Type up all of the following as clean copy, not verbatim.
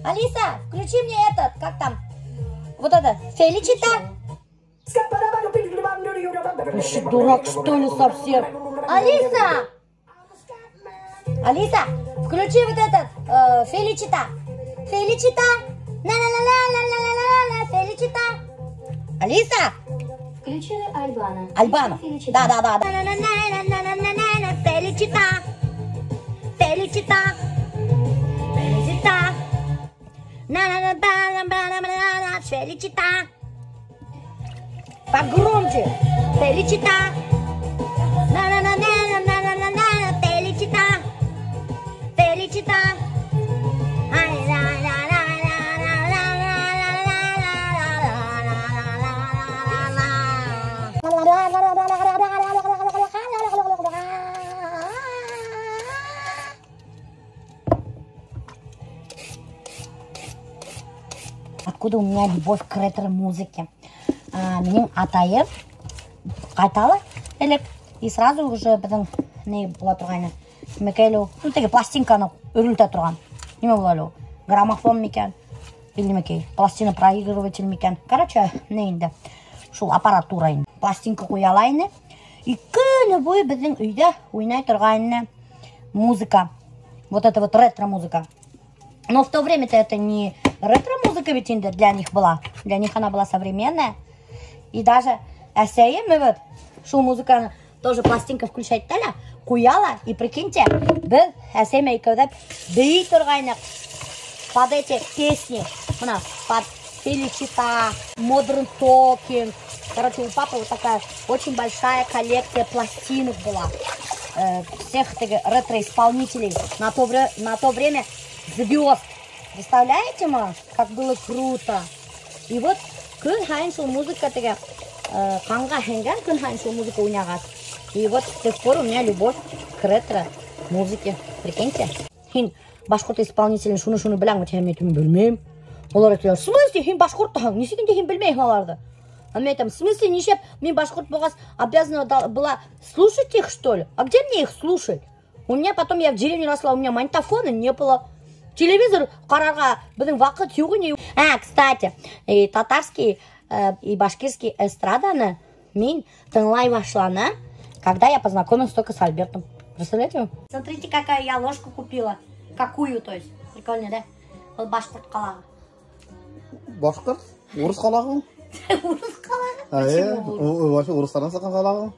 Алиса, включи мне этот, как там, вот это, Феличита. Ты что, дурак, что ли, совсем? Алиса! Алиса, включи вот этот, Феличита. Феличита. На-на-на-на-на-на-на-на-на, Феличита. Алиса! Включи Альбана. Альбана. Да. Феличита. Феличита. Феличита. На-на-на-на-на-на-на-на-на, Феличита. Погромче. Феличита. На-на-на-на-на-на-на-на, Феличита. Феличита. Откуда у меня любовь к ретро-музыке? Менің атайым қайталы элек и сразу уже біздің не бола тұрғаны мекелу, ну теге пластинканы өрілте тұрған. Неме болалу? Граммофон мекен, или пластина проигрыватель мекен. Короче, не инде. Шул аппаратура инде. Пластинка қоялайны. И күні бойы біздің үйде ойнай тұрғаны музыка. Вот это вот ретро-музыка. Но в то время-то это не ретро-музыка ведь для них была. Для них она была современная. И даже мы вот шоу музыка тоже пластинка включать таля, куяла, и прикиньте, был и когда бей тургайнак под эти песни, под Феличита, Modern Talking. Короче, у папы вот такая очень большая коллекция пластинок была. Всех ретро-исполнителей на то время звезд. Представляете, как было круто? И вот күн хайын шул музыка теге қанға хенган күн хайын шул музыка ойнаған. И вот с тех пор у меня любовь к ретро-музыке. Прикиньте. Хин башқұрт исполнителін шуны біләң өте мен білмейм. Олар айтылар, в смысле хин башқұрттың? Несекенде хин білмейм оларды. А мен айтам, в смысле нешеп мен башқұрт болғас обязана была слушать их, что ли? А где мне их слушать? У меня потом, я в деревне росла, у меня магнитофона не было. Телевизор қарарға біздің вақыт юғы. Кстати, и татарский, и башкирский эстраданы мен тыңлай башланы, когда я познакомилась только с Альбертом. Представляете? Смотрите, какая я ложку купила. Какую, то есть. Прикольно, да? Вот башқұрт қалағы. Башқұрт? Орыс қалағы? Орыс қалағы? Почему? Вообще орыстардан саққан қалағы?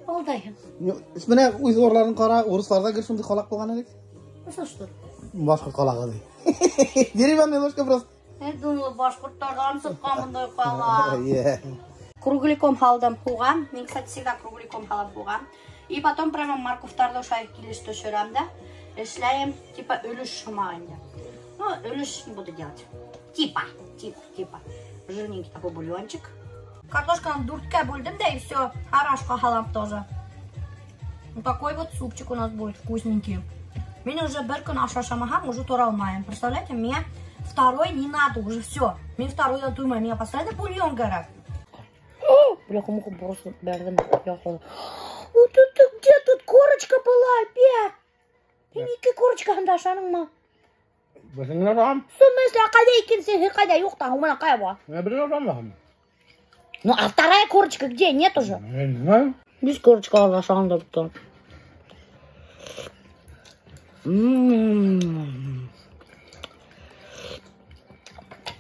Олдай. Міне ұйғырларын қара, орыстарда кір шымды қалақ болған едік? Что, что? Башқұрт қалағы дей. Деревянная ложка просто. Я думала, башқұрттардан сыққан мұндай қалақ. Кругликом халдам хугам. Мен, кстати, всегда кругликом халам хугам. И потом прямо морковтарды шайып келешті шырам да. Эшләем, типа, өліш шумағында. Ну, өліш не буду делать. Типа. Жирненький такой бульончик. Картошканы дуртка бульдым, да и все. Арашка халам тоже. Вот такой вот супчик у нас будет вкусненький. Меня уже беркан ашашамахам уже туралмаем. Представляете, мне второй не надо, уже все. Мне второй надумаю, меня постоянно бульон горят. Бляха-муха, просто бердым. Вот тут где тут корочка была опять? Неке корочка андашаның ма? Басың жарам? В смысле, қайда екенсің? Қайда жоқта, у меня қай бар? Я бір жарам. Ну, а вторая корочка где? Нет уже? Я не знаю. Здесь корочка андашаның да бұттан.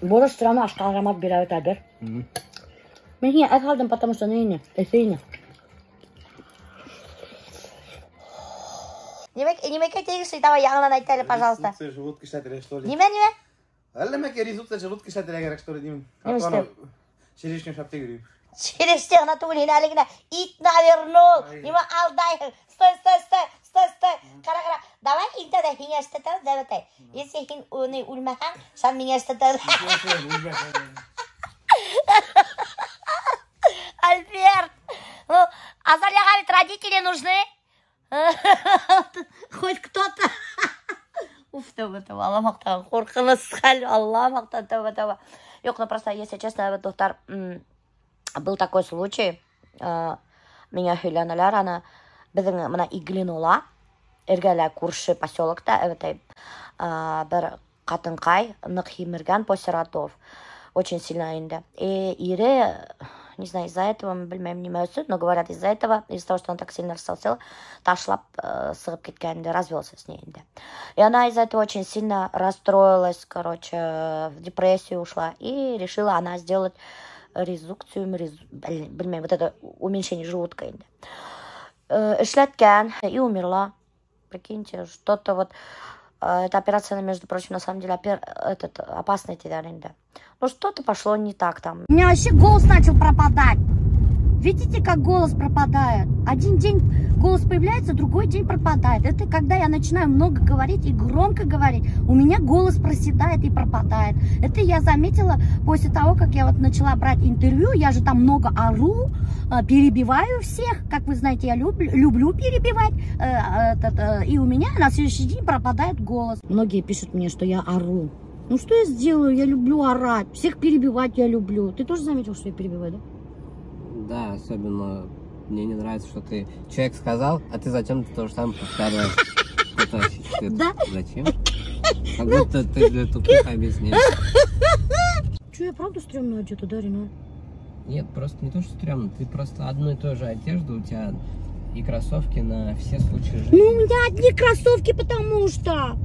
Борыш страна ашқа аромат берәует әдір. Мен не әт потому что не эфейне. Немеке тегіші, давай яғынан айтайлы, пожалуйста. Резутция желудка шатыря, что ли? Неме? Әлемеке резутция желудка шатыря керек, что ли, деймін. Неместе? Шерешкен шапте көрейім. Шереште ғына түгілін әлігіне ит навернул. Неме алдайын. Стой. Қара. Давай интада хин әштетеді, дәбетай. Если хин өлмәхан, сан мен әштетеді. Альберт, Азалияға ведь родители нужны. Хоть кто-то. Уф, тәуба, Алла мақтан. Қорқыныз хәл, Алла мақтан, тәуба. Yok, ну просто, если честно, доктор, был такой случай. Меня хилянылар, ана біздің мына Иглинола, Эргәлә күрше поселокта, бір Катынкай, нык химирган после родов. Очень сильно инде. И Ире, не знаю, из-за этого, мы bilmem неме өсөт, но говорят, из-за этого, из-за того, что он так сильно рассосал, ташлап, сығып кеткенде, развелся с ней инде. И она из-за этого очень сильно расстроилась, короче, в депрессию ушла. И решила она сделать резукцию, bilmem, вот это уменьшение желудка инде. Эшләткән и умерла. Прикиньте, что-то вот... Эта операция, между прочим, на самом деле опасная инде. Но что-то пошло не так там. У меня вообще голос начал пропадать. Видите, как голос пропадает? Один день голос появляется, другой день пропадает. Это когда я начинаю много говорить и громко говорить, у меня голос проседает и пропадает. Это я заметила после того, как я вот начала брать интервью. Я же там много ору, перебиваю всех. Как вы знаете, я люблю перебивать. И у меня на следующий день пропадает голос. Многие пишут мне, что я ору. Ну что я сделаю? Я люблю орать. Всех перебивать я люблю. Ты тоже заметил, что я перебиваю, да? Да, особенно мне не нравится, что ты человек сказал, а ты затем то же самое повторяешь. Да? Зачем? Как будто ты для тупых объясняешь. Че, я правда стрёмно одета, да, Рина? Нет, просто не то, что стрёмно, ты просто одну и ту же одежду, у тебя и кроссовки на все случаи жизни. Ну, у меня одни кроссовки, потому что...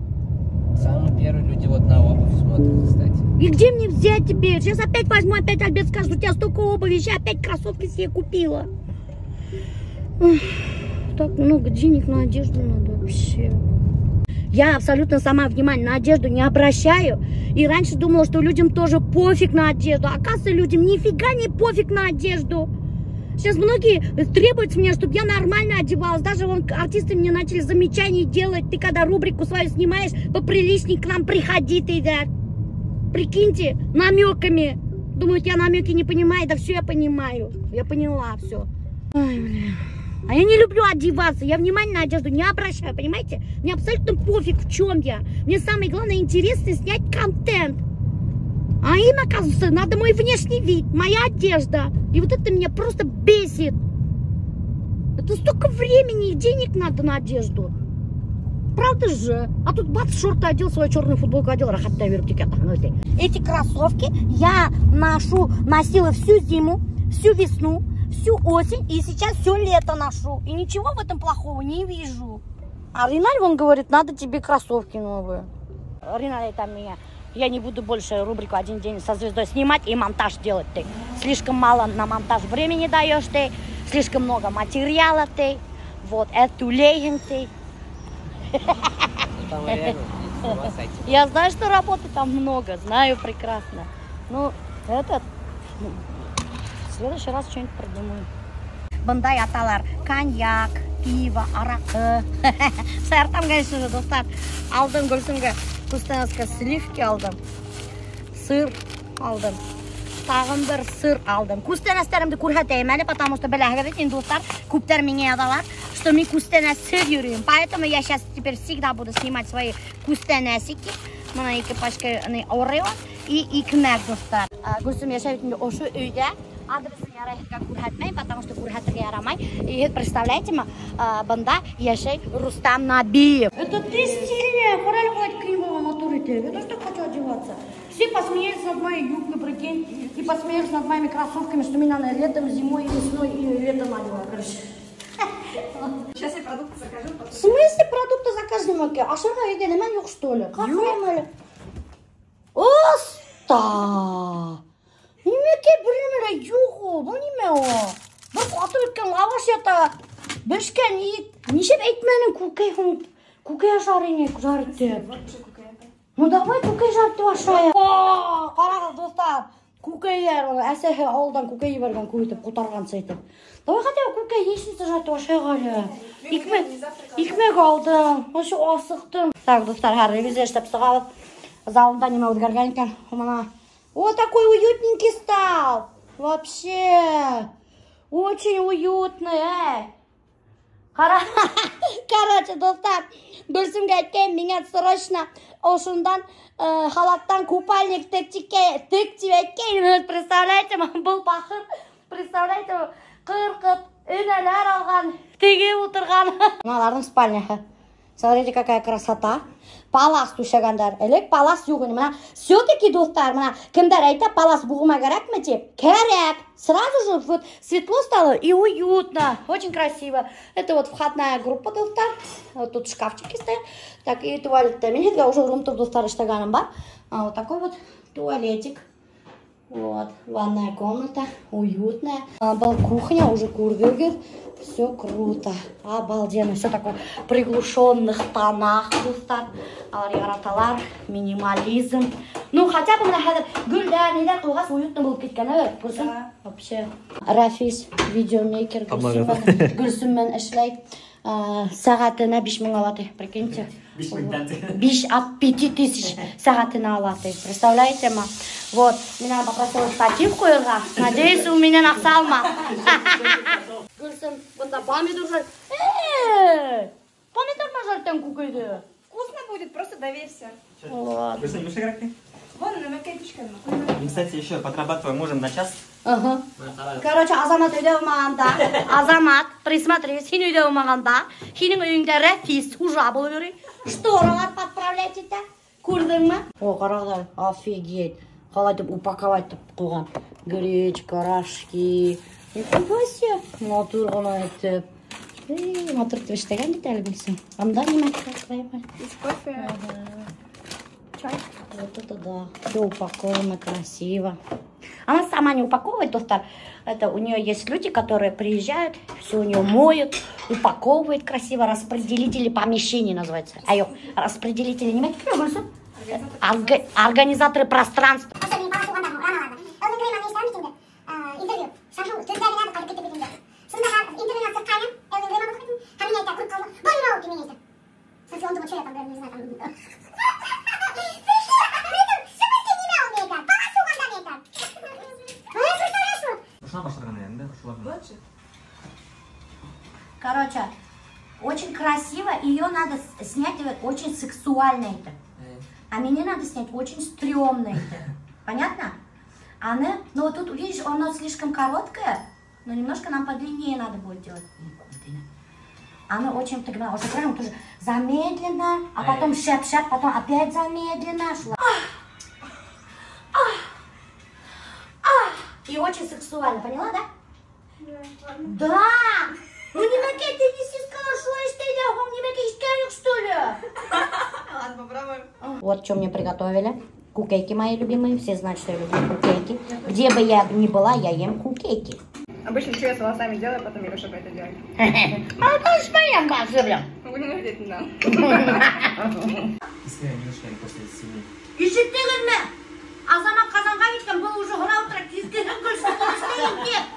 Самые первые люди вот на обувь смотрят, кстати. И где мне взять теперь? Сейчас опять возьму, опять Альберт скажет, у тебя столько обуви, сейчас опять кроссовки себе купила. Так много денег на одежду надо вообще. Я абсолютно сама внимание на одежду не обращаю. И раньше думала, что людям тоже пофиг на одежду. Оказывается, людям нифига не пофиг на одежду. Сейчас многие требуют с меня, чтобы я нормально одевалась. Даже вон артисты мне начали замечания делать. Ты когда рубрику свою снимаешь, поприличней к нам приходи, ты, да. Прикиньте, намеками. Думают, я намеки не понимаю. Да все я понимаю. Я поняла все. Ой, блин. А я не люблю одеваться. Я внимание на одежду не обращаю, понимаете? Мне абсолютно пофиг, в чем я. Мне самое главное интересно снять контент. А им, оказывается, надо мой внешний вид, моя одежда. И вот это меня просто бесит. Это столько времени и денег надо на одежду. Правда же? А тут бац, шорты одел, свою черную футболку одел, рахатная вертиката. Эти кроссовки я носила всю зиму, всю весну, всю осень, и сейчас все лето ношу. И ничего в этом плохого не вижу. А Риналь, он говорит, надо тебе кроссовки новые. Риналь, там меня... Я не буду больше рубрику «Один день со звездой» снимать и монтаж делать ты. Слишком мало на монтаж времени даешь ты, слишком много материала ты, вот, эту леген ты. Я знаю, что работы там много, знаю прекрасно. Ну, в следующий раз что-нибудь придумаю. Бандай аталар, коньяк, пиво, арақ. Саяртам, конечно же, достар. Алдым Гүлсімге Кустеновская сливки алдым. Сыр алдым. Тағын бір сыр алдым. Кустенестерімді көрсетейін әлі, потому что біләгірді, достар, көптер меня ядалар, что мы кустенес сыр юрим. Поэтому я сейчас теперь всегда буду снимать свои кустенесики. Мына екі пачка Орео и икмәк, достар. Гүлсім яшәйтінде ошу өйде. Адресini ярайға көрсетмей, потому что көрсетуге ярамай. И представляете, банда яшай Рустам Набиев. Это ты стильная, пора ходить кривого моторите. Я тоже так хочу одеваться. Все посмеялись над моей юбкой, прикинь, и посмеялись над моими кроссовками, что меня на летом, зимой, весной и летом одевают, короче. Сейчас я продукты закажу. В смысле продукты закажем? А что я еду? Нема yok, что ли? Как нема? Оста! Неменеге біреуіне жоқ, бұл неме о? Бір қатып өткен лаваш ята, бішкен ет. Нешеп әйтменің көкей ашарыне жарытты. Ну давай көкей жарытты ашайы. Қарағыз достар, көкейлер әсәхе ауылдан көкей берген көйтіп, құтарған сайтып. Давай хотя бы көкей ешінсі жарытты ашайға әлі. Икмек алдым, ошы асықтым. Так, достар, әр ревизия штеп сығалып, залында неме өтгерген екен. Вот такой уютненький стал. Вообще. Очень уютный. Короче, достар, Гүлсімге әйткен, меня срочно ошундан халаттан купальник тік әйткен. Представляете, бұл бақыр. Представляете, қырқып, үнәлер алған, теге отырған. Мыналардың спальняхы. Смотрите, какая красота. Палас тушагандар. Элек палас югын. Мына все-таки достар, мына кимдар айта палас бугума керекми деп? Керек. Сразу же вот светло стало и уютно. Очень красиво. Это вот входная группа достар. Вот тут шкафчики стоят. Так, и туалет. Меня уже румтур достар иштаганым бар. Вот такой вот туалетик. Вот, ванная комната, уютная. Была кухня, уже курдюгер. Все круто, обалденно. Все такое в приглушенных тонах. Ариараталар, минимализм. Ну, хотя бы на гульдар, недар, у вас уютно был кеткен, да? Вообще. Рафис, видеомейкер, Гульсумен эшлей. Сағатына 5000 алады, прикиньте. 5000 сағатына алады. Представляете, ма? Вот, меня попросила штатив қойырға. Надеюсь, у меня нақсалма. Гульсум, бұнда помидор жар. Помидор ма жартен кукайды? Вкусно будет, просто доверься. Вот. Вы любишь играть? Вон, на макеточка. И, кстати, еще подрабатываем мужем на час. Ага. Короче, Азамат үйде болмағанда, Азамат, присмотри, сен үйде болмағанда, сенің үйіңде рафис ужа болып жүр. Шторалар подправлять етті. Көрдің ме? О, қарағдар, офигеть. Қалай деп упаковать деп қойған. Гречка, рожки. Нифига себе. Натур ғана етіп. Натур түбіштеген дейді әлі білсің. Анда неме қоймай. Из кофе. Чай. Вот это да. Все упаковано красиво. Она сама не упаковывает, достар. Это у нее есть люди, которые приезжают, все у нее моют, упаковывают красиво. Распределители помещений называется. Айо, распределители не организаторы пространства. Короче, очень красиво, ее надо снять очень сексуально это. А мне надо снять очень стрёмно это. Понятно? Она, ну вот тут, видишь, оно слишком короткое, но немножко нам подлиннее надо будет делать. Она очень, так говорю, уже прям тоже замедленно, а потом шап-шап, потом опять замедленно шла. И очень сексуально, поняла, да? Да! Ну не макет, ты не сказала, что я не макет, что ли? Ладно, попробуем. Вот что мне приготовили. Кукейки мои любимые. Все знают, что я люблю кукейки. Где бы я ни была, я ем кукейки. Обычно что я с волосами делаю, потом Илюша это делает. А то с моим базырем. Будем говорить, да. Еще ты говоришь, Азамат Казанға кеткен, бұл уже ғырауытыра кезгенін көрсеткен деп.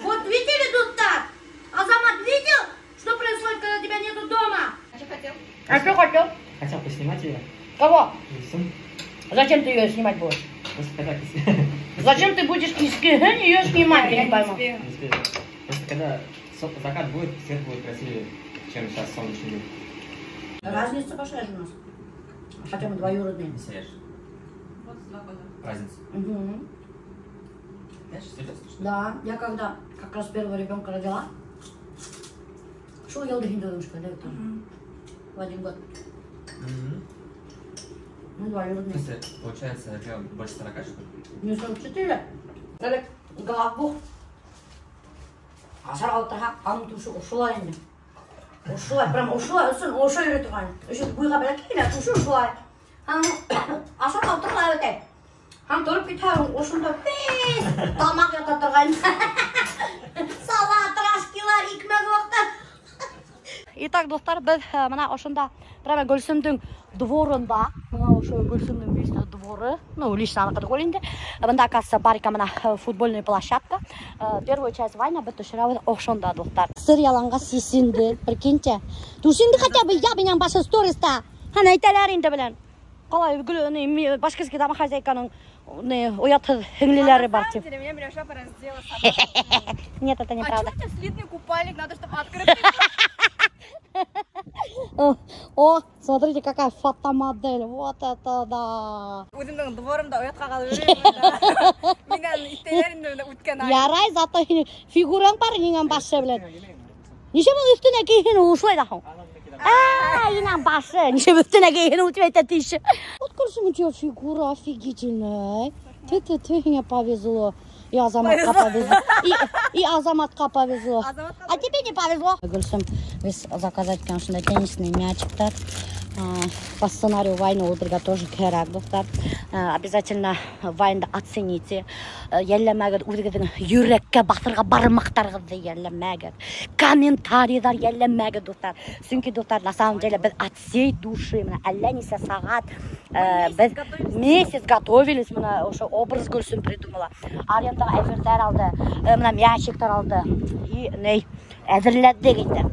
Вот видели тут так? Азамат видел, что происходит, когда тебя нету дома? Что хотел? А что хотел? Хотел поснимать ее. Кого? Лицом. Зачем ты ее снимать будешь? Просто когда Зачем ты будешь ее снимать, я не пойму. не успею. Просто когда закат будет, свет будет красивее, чем сейчас солнечный день. Разница большая же у нас. Хотя мы двоюродные. Не серешь. Вот 2 года. Разница. Угу. Знаешь, серьезно? Да, я когда как раз первого ребенка родила, шел я удалить дедушка, да, тоже. В 1 год. Мы двоюродные. То есть, получается, у тебя больше 40, что ли? Не 44. Элек голову. Асар алтыға қамын тушы ұшылай енді. Ұшылай, прям ұшылай, ұсын ұшы үйретіған. Үші бұйға бәләкейді, ұшы ұшылай. Асар алтыға өте. Хам тұрып кетер, ұшында тамақ ятатырған. Салат, рашкилар, икмәк вақты. Итак, достар, біз мына ұшында прямо Гүлсімдің дворында, мына ұшы Гүлсімдің личный дворы, ну, лично анықыды қойынды. Бұнда, оказывается, барика мына футбольная площадка. Первую часть Ваня бітті шыравы ошонда, достар. Сыр яланға сесінді, прикиньте. Тушинді хотя бы я бенен башы сториста. Хана айталар енді білен. Қалай, башкирский домохозяйканың уятты хіңлелері бар тип. На самом деле, меня Миляша пораздела собаку. Нет, это неправда. А что у тебя слитный купальник? Надо, чтобы открыть. О, смотрите, какая фотомодель. Вот это да. Өзімдің дворымда ұятқа қалып жүремін. Менен иттелерімді өткен ай. Ярай, зато фигураң бар, енген башы білен. Неше бұл үстіне кейхені ұшылайды ақын? Инан башы. Неше бүтіне кейін ұтып әйтәті іші. Вот, Гульсум, у тебя фигура офигительная. Ты, мне повезло. И Азаматқа повезло. И Азаматқа повезло. А тебе не повезло. Гульсум, весь заказать, конечно, теннисный мячик-то. По сценарию Вайны Улдырга тоже керек, доктор. Обязательно Вайнды оцените. Еллемәгір үлгідің юрекке батырға бармақтарғызды еллемәгір. Комментарийдар еллемәгір, доктор. Сүнки, доктор, на самом деле, біз от всей души, әлі несе сағат, біз месяц готовились, уже образ Гульсум придумала. Арендағы әйфердер алды, мящиктер алды. И ней, әзірләді дейді.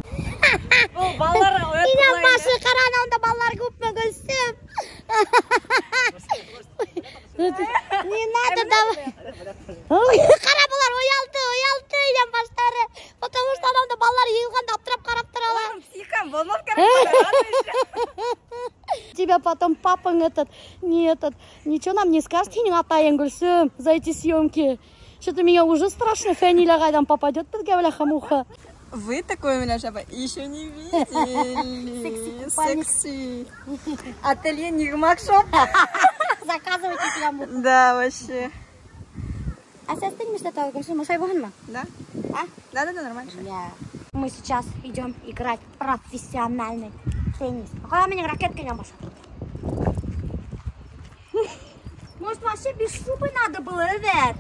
Инан башы қаранауында балалар көп ме Гульсум? Не надо давай. Қара бұлар оялды, инан баштары. Потому что анауында балалар елғанда аптырап қарап тұралы. Психам, болмақ керек. Тебя потом папаң ничего нам не скажет, сенің атайын Гульсум, за эти съемки. Что-то меня уже страшно, Фәнила қайдан попадет бізге бляха-муха. Вы такое меня жаба еще не видели. Секси. Ателье Нигмак Шоп. Заказывайте прямо. Да, вообще. А сестры мы что-то Гульсум, мусай буханма? Да? А? Да, нормально. Мы сейчас идем играть в профессиональный теннис. А мне ракетка не баша. Может, вообще без шубы надо было, ребят?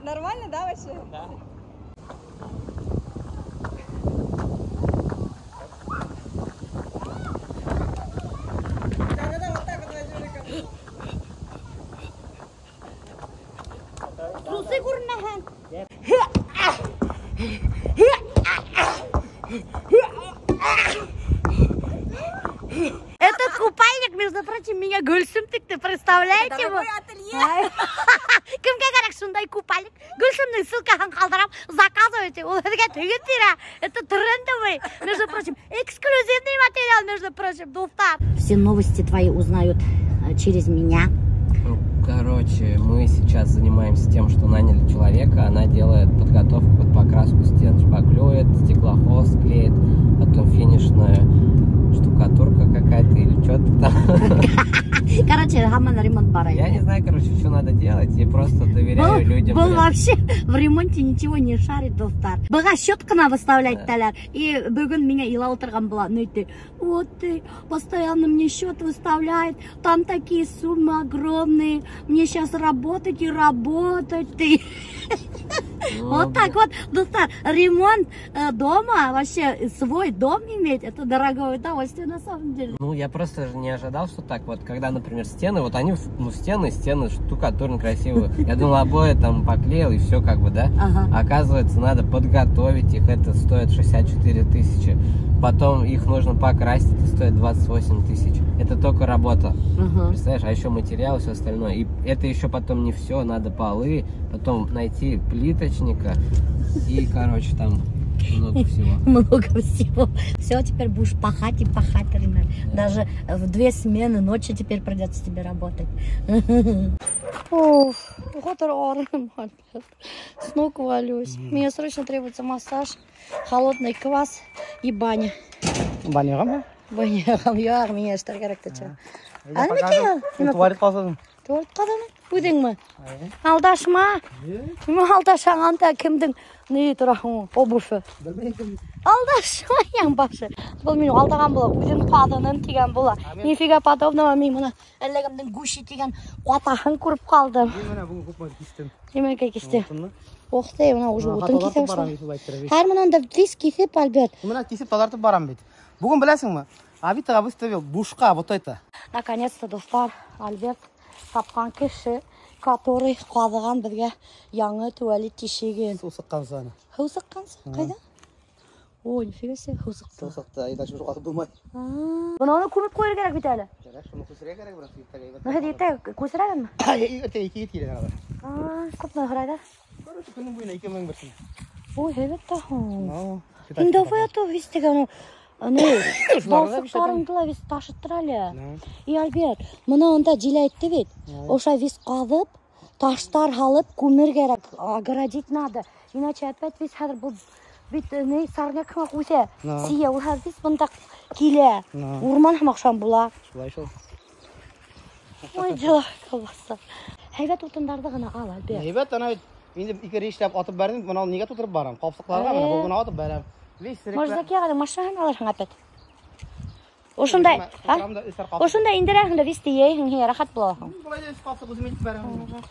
Нормально, да, вообще? Да. Трусы гурнахан. Этот купальник, между прочим, меня Гульсум тыкты, представляете? Дорогой ателье. Кімге керек сондай купальник? Гульсумның ссылкасын қалдырам, заказывайте. Ол бізге тегін тира. Это трендовый, между прочим, эксклюзивный материал, между прочим, достар. Все новости твои узнают через меня. Короче, мы сейчас занимаемся тем, что наняли человека, она делает подготовку под покраску стен, шпаклюет, стеклохолст клеит, потом финишная штукатурка какая-то или что-то там. Короче, хаман ремонт барай. Я не знаю, короче, что надо делать, я просто доверяю людям. Был вообще в ремонте ничего не шарит, достар. Была щеткана выставлять талер, и бүгін меня ила отырған была, ну ты, вот ты, постоянно мне счет выставляет, там такие суммы огромные, мне сейчас работать и работать, ты. Вот так вот, достар, ремонт дома, вообще свой дом иметь, это дорогое удовольствие на самом деле. Ну, я просто не ожидал, что так вот, когда, например, стены, вот они, ну, стены штукатурно красивые. Я думал, обои там поклеил и все как бы, да? Ага. Оказывается, надо подготовить их, это стоит 64 тысячи. Потом их нужно покрасить, это стоит 28 тысяч. Это только работа. Ага. Представляешь, а еще материал, все остальное. И это еще потом не все, надо полы, потом найти плиточника и, короче, там много всего. Много всего. Все, теперь будешь пахать и пахать, Ринар. Даже в 2 смены ночи теперь придется тебе работать. Уф, с ног валюсь. Мне срочно требуется массаж, холодный квас и баня. Баняға ма? Баняға, яғ, меня что керек-то что? Туалет қалсадың. Туалет қаданы? Өдің ме? Алдашма. Алдашағанда кімдің не тұрағың обуфы? Алдашма ең башы. Бұл мен алдаған бола, өзін қадының теген бола. Нифига подобного мен мұны әлігімдің гуши теген қуатағын көріп қалдым. Мен бұны көпмайды кестім. Емеке кесте. Оқты, мұна уже отын кесе ұшты. Қар мұнанда лист кесеп, Альберт. Мұна кесіп тазартып барам бет. Бүгін білесің ме? Авитаға выставил бушқа вот это. Наконец-то, достар, Альберт тапқан кіші, который қадыған бізге яңы туалет тешеген. Су сыққан саны. Ху сыққансың? Қайда? Ой, нифига себе, ху сықты. Су сықты, айда жүр қатып болмайды. Бұны көмет қойыр керек бет әлі? Жарақ, шыны көсірек керек бірақ. Нұхы дейті көсірәген ме? Өте екі ет келген ағалар. Көп нұхырайда? Көрінші күнің бойына 2 мың бірсін. Ой, хебет таху. Давай это вестіген. Балсықтарыңдыла вес ташыттыралы. И, Альберт, мұна онда желайтты бет. Оша вес қадып, таштар халып, көмір керек, огородить надо. Иначе опять весь хәзер бұл не сарня кім қойса, No. сия, ол хәзер весь бұндақ келе, No. урман хамақшан бұла. Шулай шул. Ой, дела қалбасы. Hayvat отындарды ғана ал, әлбе. Әйбәт, ана инде ике рейшләп атып бәрдем, моны нигә тутырып барам? Капсыкларга менә бу гына атып бәрәм. Может, закияға машина алырсың опять. Ошондай, ошондай индерәһең дә вести ейһең, рахат була. Булай да капсык үзем итеп бәрәм.